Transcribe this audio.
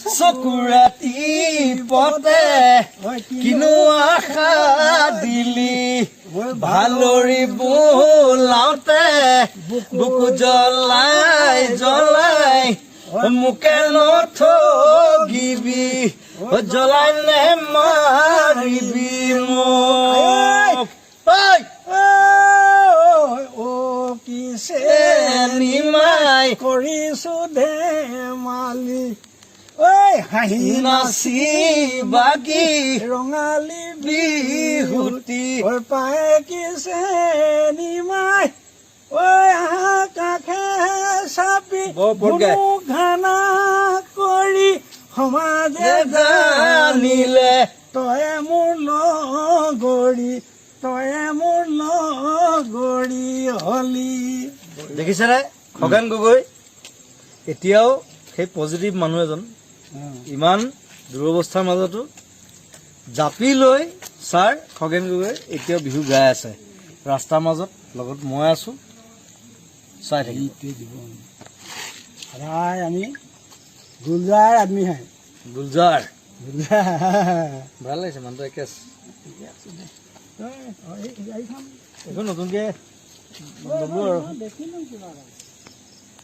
চকুৰাতি পতে কিনো আশা দিলি ভালৰি বোলাওতে বুকু জ্বলাই জ্বলাই মোকে নথগিবি জ্বলাই নে মাৰিবি মোক কিছে নিমাই কৰিছো ধেমালি ঐ হাঁহি নাচি বাগি ৰঙালী বিহুতি ঐ পাই কিছে নিমাই ঐ কাষে চাপি ঘানা কৰি সমাজে জানিলে তয়ে মোৰ লগৰী তয়ে মোৰ লগৰী হলি দেখিছেনে খগেন গগৈ এতিয়াও সেই পজিটিভ মানুহ এজন ইমান দুৰৱস্থাৰ মাজতো জাপি লৈ ছাৰ খগেন গগৈ এতিয়াও বিহু গাই আছে ৰাস্তাৰ মাজত লগত মই আছো চাই থাকিব সদায় আমি গুলজাৰ আদমি হয় গুলজাৰ ভাল লাগিছে মানুহটো একে আছে এইখন নতুনকে ল'ব আৰু দেখিলো কিবা